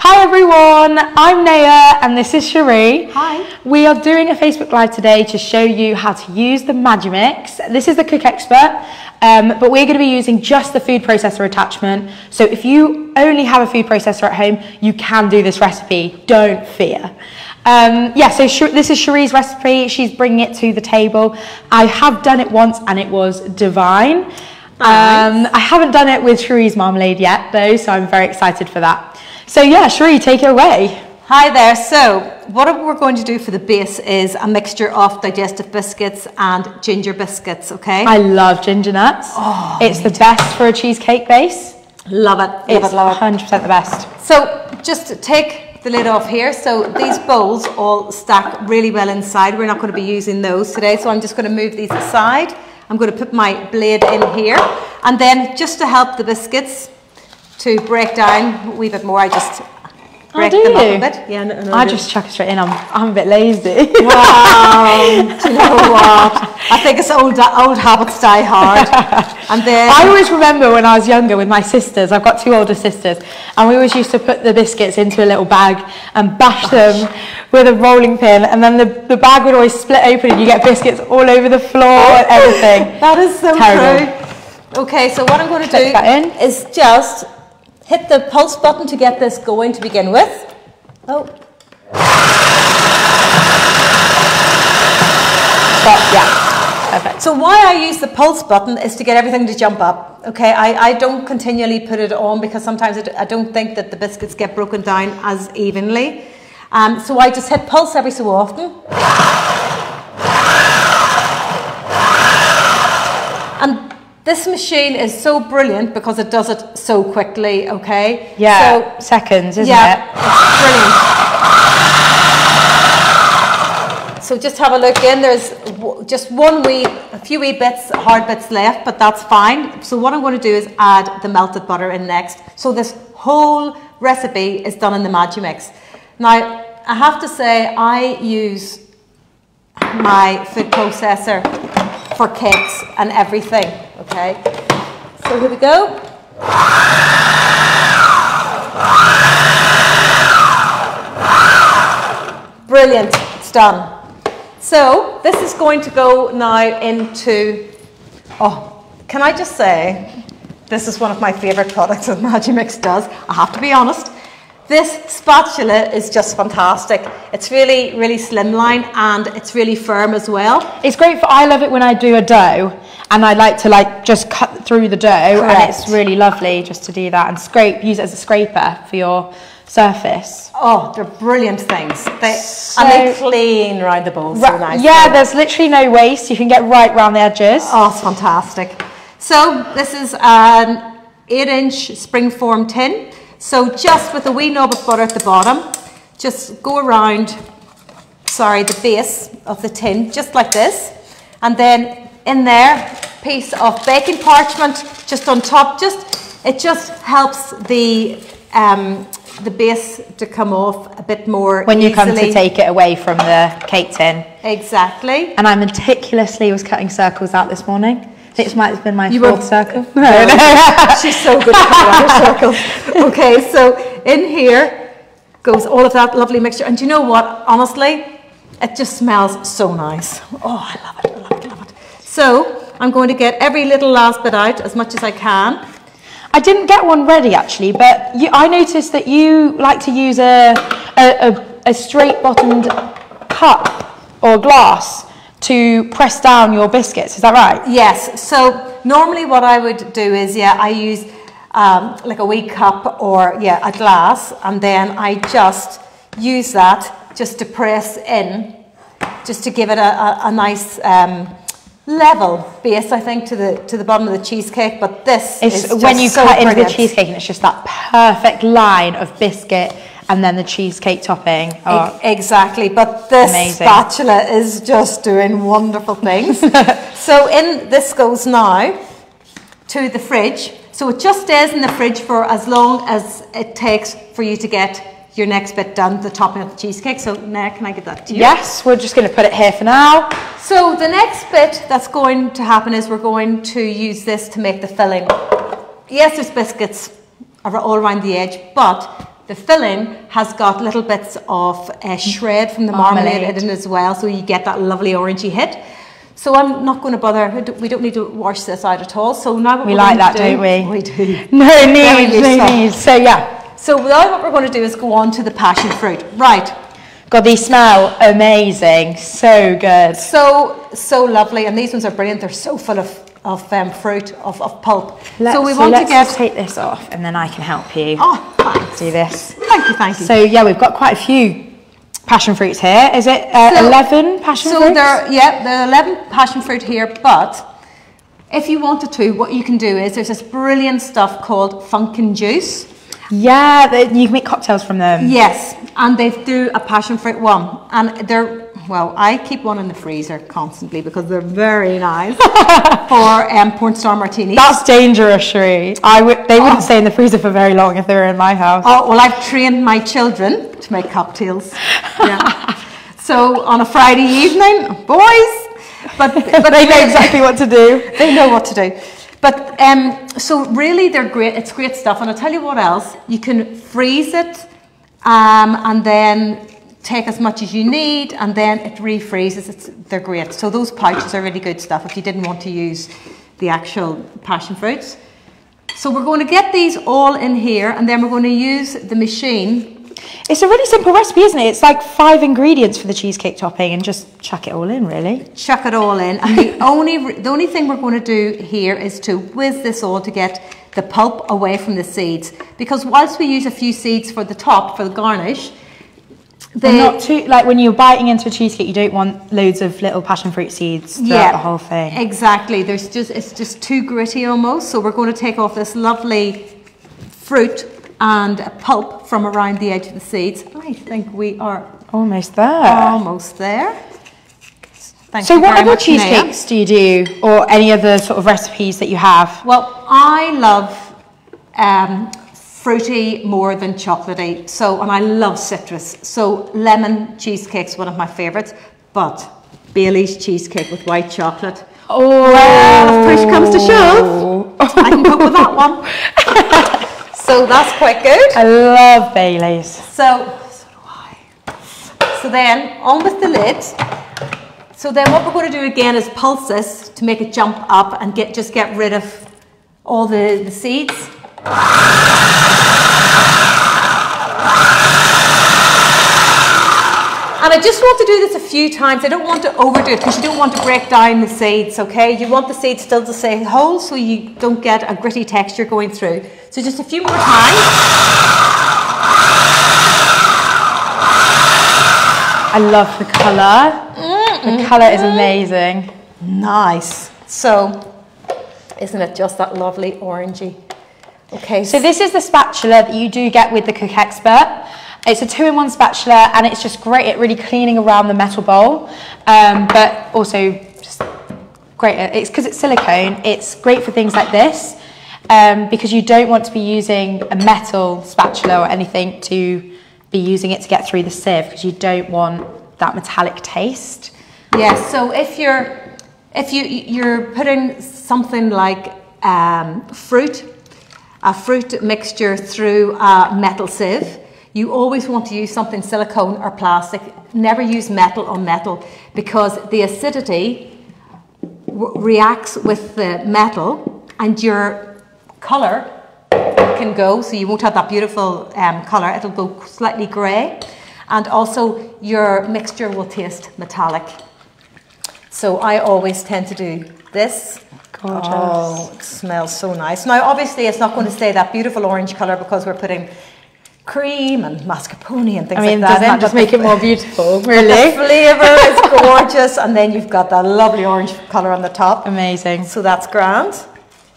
Hi everyone, I'm Naya and this is Cherie. Hi. We are doing a Facebook Live today to show you how to use the Magimix. This is the Cook Expert, but we're going to be using just the food processor attachment. So if you only have a food processor at home, you can do this recipe, don't fear. So this is Cherie's recipe. She's bringing it to the table. I have done it once and it was divine. Nice. I haven't done it with Cherie's marmalade yet though, so I'm very excited for that. So yeah, Cherie, take it away. Hi there. So what we're going to do for the base is a mixture of digestive biscuits and ginger biscuits, okay? I love ginger nuts. Oh, it's the best for a cheesecake base. Love it. It's 100% the best. So just take the lid off here. So these bowls all stack really well inside. We're not going to be using those today, so I'm just going to move these aside. I'm going to put my blade in here, and then just to help the biscuits to break down a wee bit more, I just break them up a bit. Yeah, no, I just chuck it straight in. I'm a bit lazy. Wow, do you know what? I think it's old habits die hard. And then I always remember when I was younger with my sisters. I've got two older sisters, and we always used to put the biscuits into a little bag and bash them with a rolling pin, and then the bag would always split open, and you get biscuits all over the floor and everything. That is so terrible. True. Okay, so what I'm going to do is just hit the pulse button to get this going to begin with. Oh. But yeah, perfect. So why I use the pulse button is to get everything to jump up. Okay, I don't continually put it on because sometimes I don't think that the biscuits get broken down as evenly. So I just hit pulse every so often. And this machine is so brilliant because it does it so quickly, okay? Yeah, so, seconds, isn't it? Yeah, it's brilliant. So just have a look in. There's just a few wee bits, hard bits left, but that's fine. So what I'm going to do is add the melted butter in next. So this whole recipe is done in the Magimix. Now, I have to say I use my food processor for cakes and everything, okay? So here we go. Brilliant, it's done. So this is going to go now into, can I just say, this is one of my favourite products that Magimix does. I have to be honest. This spatula is just fantastic. It's really, really slimline and it's really firm as well. It's great I love it when I do a dough and I like to just cut through the dough. Correct. And it's really lovely just to do that and use it as a scraper for your surface. Oh, they're brilliant things. And they clean around the bowl so nicely. Yeah, there's literally no waste. You can get right around the edges. Oh, it's fantastic. So this is an 8-inch springform tin. So just with a wee knob of butter at the bottom, just go around, the base of the tin, just like this. And then in there, piece of baking parchment just on top. It just helps the base to come off a bit more when you easily. come to take it away from the cake tin. Exactly. And I meticulously was cutting circles out this morning. It might have been my fourth circle. No. She's so good at cutting out circles. Okay, so in here goes all of that lovely mixture. And do you know what? Honestly, it just smells so nice. Oh, I love it, I love it, I love it. So I'm going to get every little last bit out as much as I can. I didn't get one ready actually, but I noticed that you like to use a straight bottomed cup or glass to press down your biscuits, is that right? Yes, so normally what I would do is, I use like a wee cup or a glass, and then I just use that just to press in, just to give it a nice level base, I think, to the bottom of the cheesecake. But this is just when you so cut brilliant. into the cheesecake and it's just that perfect line of biscuit and then the cheesecake topping. Oh, exactly, but this spatula is just doing wonderful things. So this goes now to the fridge. So it just stays in the fridge for as long as it takes for you to get your next bit done, the topping of the cheesecake. So Naya, can I get that to you? Yes, we're just going to put it here for now. So the next bit that's going to happen is we're going to use this to make the filling. Yes, there's biscuits all around the edge, but the filling has got little bits of shred from the marmalade in as well, so you get that lovely orangey hit. So I'm not going to bother. We don't need to wash this out at all. So now what we like that, don't we? We do. No need. So yeah. So now what we're going to do is go on to the passion fruit. Right. God, these smell amazing. So good. So lovely. And these ones are brilliant. They're so full of fruit, of pulp. Let's take this off and then I can help you. Oh, thanks. Do this. Thank you. So yeah, we've got quite a few passion fruits here. Is it 11 passion fruits? So there are 11 passion fruit here, but if you wanted to, what you can do is there's this brilliant stuff called Funkin' Juice. Yeah, you can make cocktails from them. Yes, and they do a passion fruit one, and they're, well, I keep one in the freezer constantly because they're very nice for porn star martinis. That's dangerous, Cherie. They wouldn't stay in the freezer for very long if they were in my house. Oh, well, I've trained my children to make cocktails. Yeah. So on a Friday evening, boys, but they know exactly what to do. They know what to do. But so really they're great. It's great stuff. And I'll tell you what else. You can freeze it and then take as much as you need, and then it refreezes. They're great. So those pouches are really good stuff if you didn't want to use the actual passion fruits. So we're going to get these all in here, and then we're going to use the machine. It's a really simple recipe, isn't it? It's like 5 ingredients for the cheesecake topping and just chuck it all in, really. Chuck it all in. And the only thing we're going to do here is to whiz this all to get the pulp away from the seeds. Because whilst we use a few seeds for the top, for the garnish, not too, like when you're biting into a cheesecake, you don't want loads of little passion fruit seeds throughout the whole thing. Exactly. It's just too gritty almost. So we're going to take off this lovely fruit and pulp from around the edge of the seeds. I think we are almost there. Almost there. So what other cheesecakes do you do, or any other sort of recipes that you have? Well, I love fruity more than chocolatey. And I love citrus. So lemon cheesecake's one of my favourites, but Bailey's cheesecake with white chocolate. Oh, well, if push comes to shove, I can cope with that one. So that's quite good. I love Bailey's. So do I. So then on with the lid. So then what we're going to do again is pulse this to make it jump up and just get rid of all the seeds. And I just want to do this a few times. I don't want to overdo it because you don't want to break down the seeds, okay? You want the seeds still to stay whole so you don't get a gritty texture going through. So just a few more times. I love the colour. The colour is amazing. Nice. So, isn't it just that lovely orangey? Okay. So this is the spatula that you do get with the Cook Expert. It's a 2-in-1 spatula, and it's just great at really cleaning around the metal bowl, but also just great. It's because it's silicone. It's great for things like this, because you don't want to be using a metal spatula or anything to be using it to get through the sieve, because you don't want that metallic taste. Yes. So if you're putting something like a fruit mixture through a metal sieve, you always want to use something silicone or plastic. Never use metal on metal, because the acidity reacts with the metal and your colour can go, so you won't have that beautiful colour. It'll go slightly grey, and also your mixture will taste metallic. So I always tend to do this. Gorgeous. Oh, it smells so nice. Now obviously it's not going to stay that beautiful orange colour because we're putting cream and mascarpone and things like that. Doesn't just make it more beautiful, really? The flavour is gorgeous, and then you've got that lovely orange colour on the top. Amazing. So that's grand.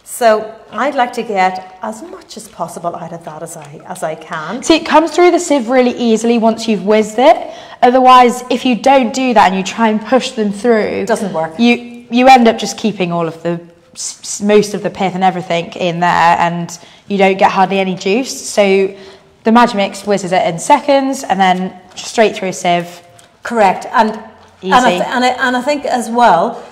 So I'd like to get as much as possible out of that as I can. See, it comes through the sieve really easily once you've whizzed it. Otherwise, if you don't do that and you try and push them through, it doesn't work. You end up just keeping all of most of the pith and everything in there, and you don't get hardly any juice. So the Magimix whizzes it in seconds, and then straight through a sieve. Correct. And easy. And I think as well,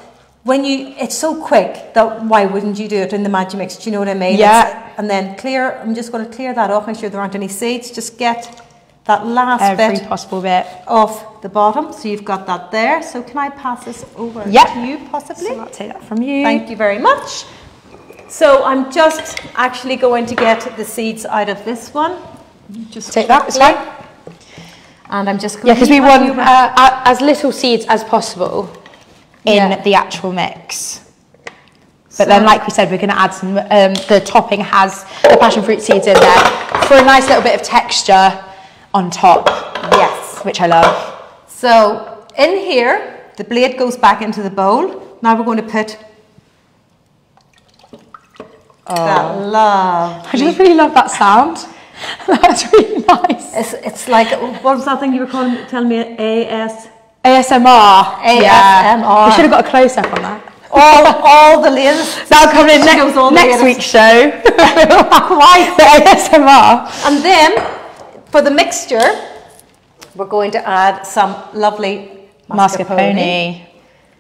it's so quick that why wouldn't you do it in the Magimix? Do you know what I mean? Yeah. And then I'm just going to clear that off, make sure there aren't any seeds. Just get that last every possible bit off the bottom. So you've got that there. So can I pass this over to you possibly? So I'll take that from you. Thank you very much. So I'm just actually going to get the seeds out of this one. Just take that, it's fine. And I'm just going to... Yeah, because we want as little seeds as possible in the actual mix. But then, like we said, we're going to add some, the topping has the passion fruit seeds in there for a nice little bit of texture on top. Yes. Which I love. So in here, the blade goes back into the bowl. Now we're going to put that love. I just really love that sound. That's really nice. It's like, what was that thing you were telling me? ASMR. Yeah. We should have got a close up on that. All the ladies. That'll come in next week's show. Quite. The ASMR. And then for the mixture, we're going to add some lovely mascarpone.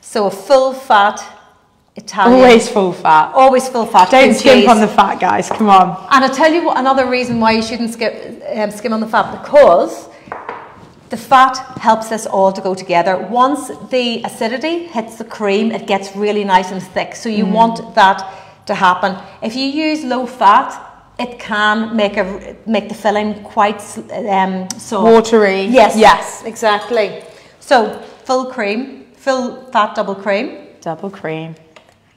So a full fat Italian. Always full fat. Always full fat. Don't skimp on the fat, guys. Come on. And I'll tell you what, another reason why you shouldn't skim on the fat, because the fat helps this all to go together. Once the acidity hits the cream, it gets really nice and thick. So you want that to happen. If you use low fat, it can make the filling quite soft. Watery. Yes, exactly. So full cream, full fat double cream. Double cream,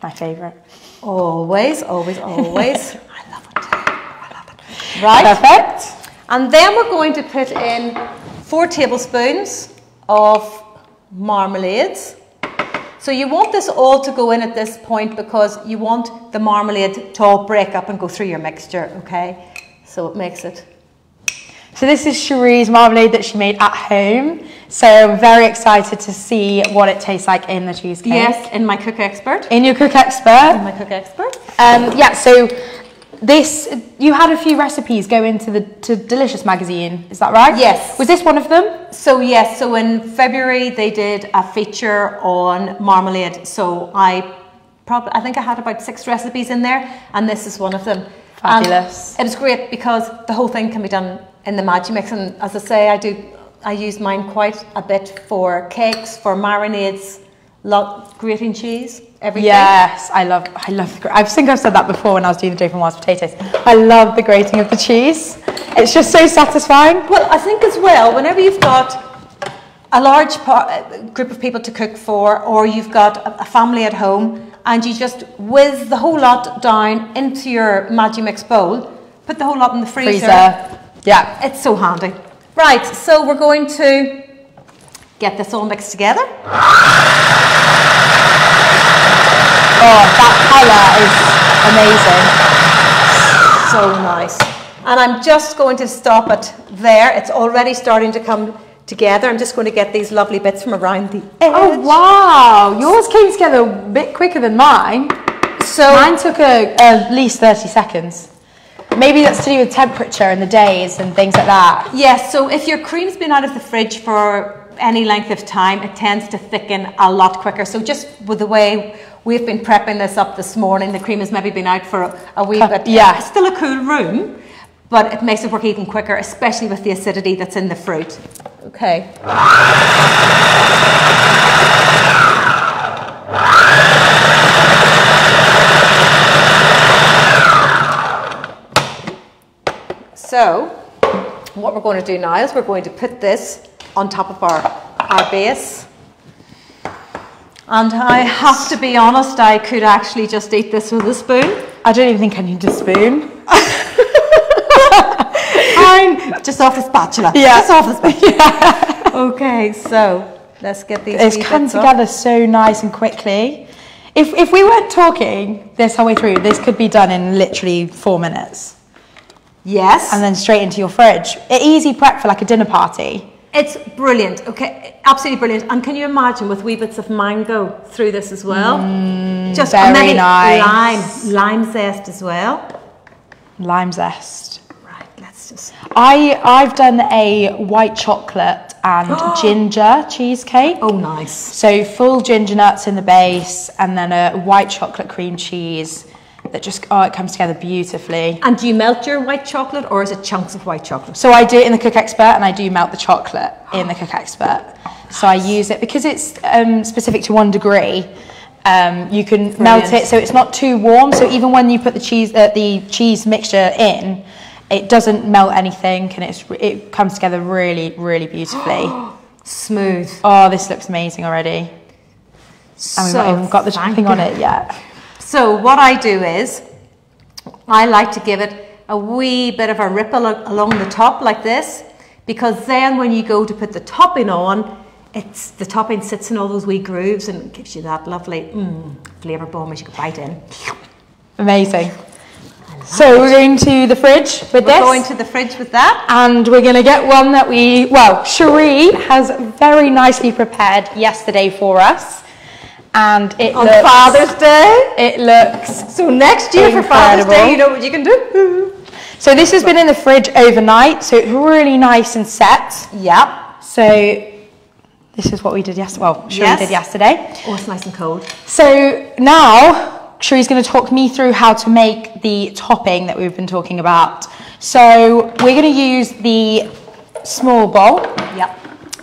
my favourite. Always, always, always. I love it too. I love it. Right. Perfect. And then we're going to put in 4 tablespoons of marmalades. So you want this all to go in at this point because you want the marmalade to all break up and go through your mixture, okay? So it makes it. So this is Cherie's marmalade that she made at home. So I'm very excited to see what it tastes like in the cheesecake. Yes, in my Cook Expert. In your Cook Expert. In my Cook Expert. Yeah, so you had a few recipes go into the Delicious magazine, is that right? Yes. Was this one of them? So yes, so in February they did a feature on marmalade. So I think I had about 6 recipes in there, and this is one of them. Fabulous. And it was great because the whole thing can be done in the Magimix, and as I say, I use mine quite a bit for cakes, for marinades, grating cheese, everything. Yes, I love. I think I've said that before when I was doing the dough from mashed potatoes. I love the grating of the cheese. It's just so satisfying. Well, I think as well, whenever you've got a large group of people to cook for, or you've got a family at home, and you just whiz the whole lot down into your Magimix bowl, put the whole lot in the freezer. Yeah, it's so handy. Right, so we're going to get this all mixed together. Oh, that colour is amazing. So nice. And I'm just going to stop it there. It's already starting to come together. I'm just going to get these lovely bits from around the edge. Oh wow, yours came together a bit quicker than mine. So mine took at least 30 seconds. Maybe that's to do with temperature and the days and things like that. Yes, so if your cream's been out of the fridge for any length of time, it tends to thicken a lot quicker. So just with the way we've been prepping this up this morning, the cream has maybe been out for a wee bit. Yeah. It's still a cool room, but it makes it work even quicker, especially with the acidity that's in the fruit. Okay. So, what we're going to do now is we're going to put this on top of our base. And I have to be honest, I could actually just eat this with a spoon. I don't even think I need a spoon. Just off the spatula. Yeah. Just off the spatula. Yeah. Okay, so let's get these. It's come together so nice and quickly. If we weren't talking this whole way through, this could be done in literally 4 minutes. Yes. And then straight into your fridge. Easy prep for like a dinner party. It's brilliant, okay, absolutely brilliant. And can you imagine with wee bits of mango through this as well? Just very nice. Lime zest as well. Lime zest. Right, let's I've done a white chocolate and ginger cheesecake. Oh, nice. So full ginger nuts in the base and then a white chocolate cream cheese that just, it comes together beautifully. And do you melt your white chocolate or is it chunks of white chocolate? So I do it in the Cook Expert and I do melt the chocolate in the Cook Expert. So I use it because it's specific to 1 degree. You can melt it so it's not too warm. So even when you put the cheese mixture in, it doesn't melt anything and it comes together really, really beautifully. Smooth. Oh, this looks amazing already. And we've not even got the topping on it yet. So what I do is, I like to give it a wee bit of a ripple along the top like this, because then when you go to put the topping on, the topping sits in all those wee grooves and it gives you that lovely flavour bomb as you can bite in. Amazing. So we're going to the fridge with this. We're going to the fridge with that. And we're going to get one that Cherie has very nicely prepared yesterday for us. And it on Father's Day. It looks so next year incredible. For Father's Day, you know what you can do. So this has been in the fridge overnight, so it's really nice and set. Yep. So this is what we did yesterday. Well, Cherie did yesterday. Oh, it's nice and cold. So now Cherie's going to talk me through how to make the topping that we've been talking about. So we're going to use the small bowl. Yep.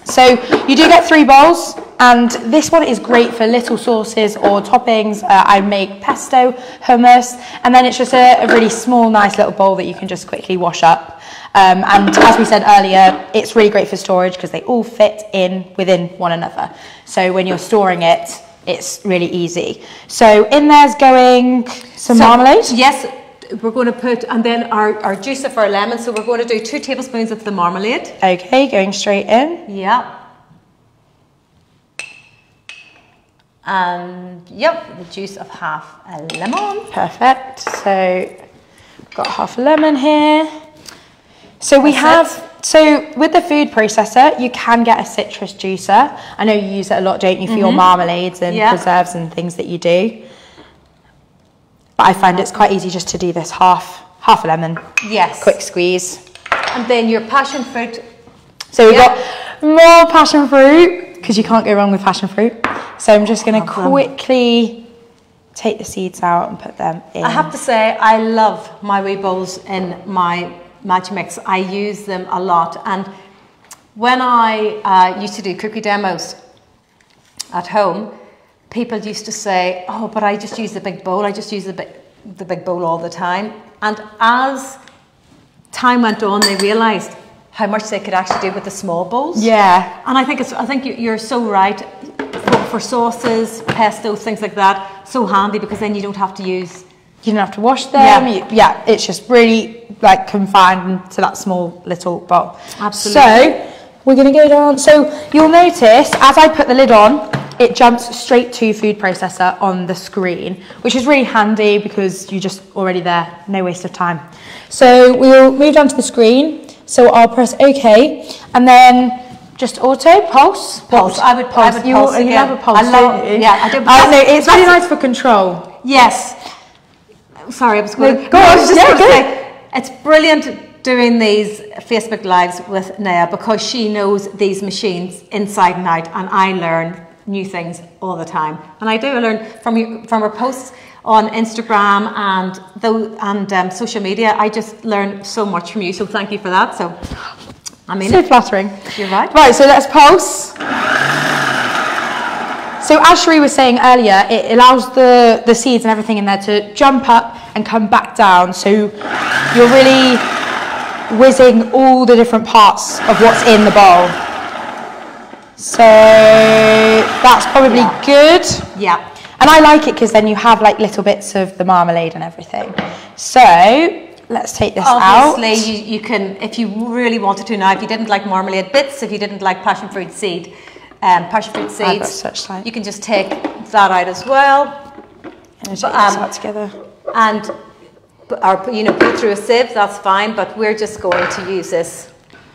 So you do get 3 bowls, and this one is great for little sauces or toppings. I make pesto, hummus, and then it's just a really small, nice little bowl that you can just quickly wash up. And as we said earlier, it's really great for storage because they all fit within one another. So when you're storing it, it's really easy. So in there's going some marmalade. Yes. We're going to put, and then our juice of our lemon. So we're going to do 2 tablespoons of the marmalade. Okay, going straight in. Yeah. And the juice of half a lemon. Perfect. So got half a lemon here. So we so with the food processor, you can get a citrus juicer. I know you use it a lot, don't you, for your marmalades and preserves and things that you do. But I find it's quite easy just to do this half a lemon. Yes. Quick squeeze. And then your passion fruit. So we've got more passion fruit, because you can't go wrong with passion fruit. So I'm just going to quickly take the seeds out and put them in. I have to say, I love my wee bowls in my Magimix. I use them a lot. And when I used to do cookie demos at home, people used to say, oh, but I just use the big bowl. I just use the big bowl all the time. And as time went on, they realised how much they could actually do with the small bowls. Yeah. And I think you're so right. For sauces, pesto, things like that, so handy because then you don't have to use... You don't have to wash them. Yeah, it's just really confined to that small little bowl. Absolutely. So we're going to go down. So you'll notice as I put the lid on, it jumps straight to food processor on the screen, which is really handy because you're just already there, no waste of time. So we'll move down to the screen. So I'll press OK, and then just auto pulse. I would pulse again. You love a pulse, don't you? Yeah, I do. No, it's really nice for control. Yes. Sorry, I was going to... Go on, just going to say, it's brilliant doing these Facebook Lives with Naya because she knows these machines inside and out, and I learn new things all the time. And I learn from her posts on Instagram and social media. I just learn so much from you, so thank you for that. So flattering. You're right. Right, so let's pulse. So as Cherie was saying earlier, it allows the seeds and everything in there to jump up and come back down. So you're really whizzing all the different parts of what's in the bowl. So that's probably good. Yeah. And I like it because then you have little bits of the marmalade and everything. So let's take this out. Obviously, you can, if you really wanted to now, if you didn't like marmalade bits, if you didn't like passion fruit seeds, you can just take that out as well. And take this out together. And put it through a sieve, that's fine, but we're just going to use this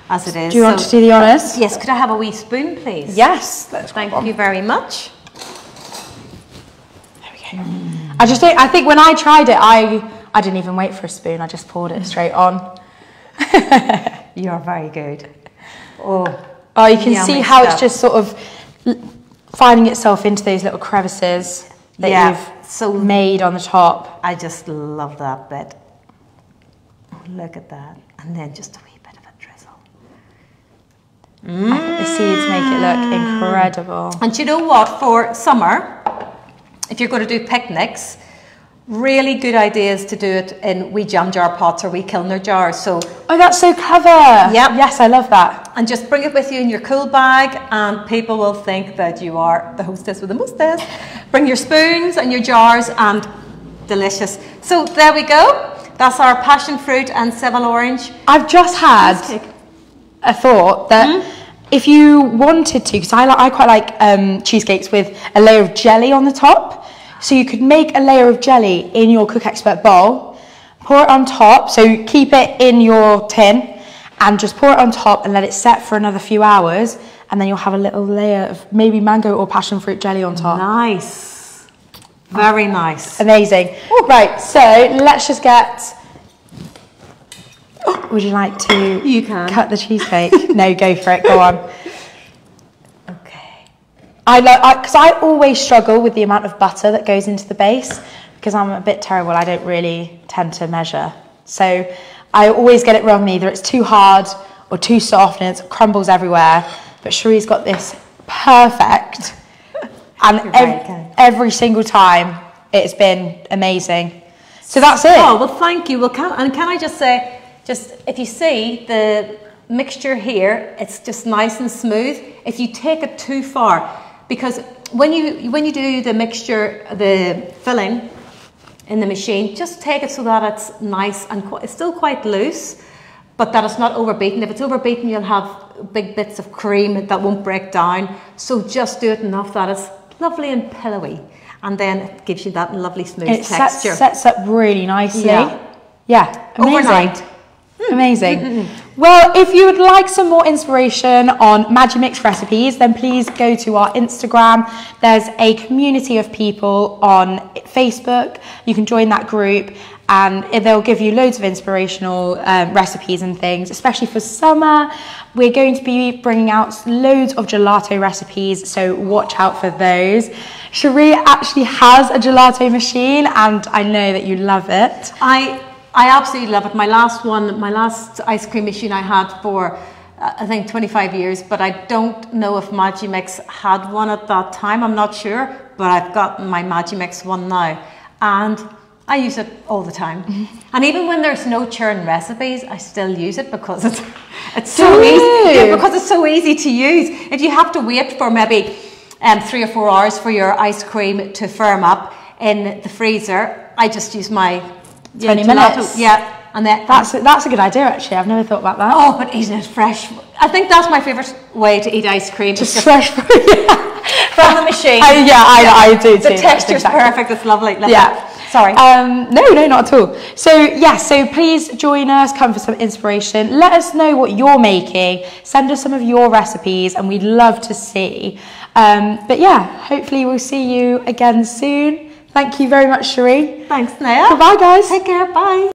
as it is. Do you want to do the honours? Yes, could I have a wee spoon, please? Yes. Thank you very much. There we go. I think when I tried it, I didn't even wait for a spoon, I just poured it straight on. You're very good. Oh, you can see how it's just sort of finding itself into those little crevices that you've made on the top. I just love that bit. Look at that. And then just a wee bit of a drizzle. I think the seeds make it look incredible. And you know what? For summer, if you're going to do picnics, really good idea is to do it in wee jam jar pots or wee Kilner jars. So, that's so clever. Yeah. Yes, I love that. And just bring it with you in your cool bag, and people will think that you are the hostess with the mostess. Bring your spoons and your jars, and delicious. So there we go. That's our passion fruit and Seville orange. I've just had a thought that if you wanted to, because I quite like cheesecakes with a layer of jelly on the top. So you could make a layer of jelly in your Cook Expert bowl, pour it on top, so keep it in your tin, and just pour it on top and let it set for another few hours, and then you'll have a little layer of maybe mango or passion fruit jelly on top. Nice. Very nice. Amazing. Right, so let's just get... would you like to cut the cheesecake? No, go for it, go on. Because I always struggle with the amount of butter that goes into the base, because I'm a bit terrible. I don't really tend to measure. So I always get it wrong. Either it's too hard or too soft and it crumbles everywhere. But Cherie's got this perfect. And every single time it's been amazing. So that's it. Oh, well, thank you. Well, can I just say, if you see the mixture here, it's just nice and smooth. If you take it too far, because when you do the mixture, the filling in the machine, just take it so that it's nice and it's still quite loose, but that it's not overbeaten. If it's overbeaten, you'll have big bits of cream that won't break down. So just do it enough that it's lovely and pillowy, and then it gives you that lovely smooth texture. It sets up really nicely. Yeah, amazing. Overnight. Amazing. Well, if you would like some more inspiration on Magimix recipes, then please go to our Instagram. There's a community of people on Facebook. You can join that group, and they'll give you loads of inspirational recipes and things, especially for summer. We're going to be bringing out loads of gelato recipes, so watch out for those. Cherie actually has a gelato machine, and I know that you love it. I absolutely love it. My last ice cream machine I had for, I think 25 years, but I don't know if Magimix had one at that time. I'm not sure, but I've got my Magimix one now, and I use it all the time. And even when there's no churn recipes, I still use it because it's so easy. Yeah, because it's so easy to use. If you have to wait for maybe 3 or 4 hours for your ice cream to firm up in the freezer, I just use my 20 minutes. Yeah, and then that's a good idea actually. I've never thought about that. Oh, but eating it fresh. I think that's my favourite way to eat ice cream. Just fresh from the machine. I do too. The texture's perfect. It's lovely. Yeah. Sorry. No, not at all. So please join us. Come for some inspiration. Let us know what you're making. Send us some of your recipes, and we'd love to see. But yeah, hopefully we'll see you again soon. Thank you very much, Cherie. Thanks, Naya. Goodbye, guys. Take care. Bye.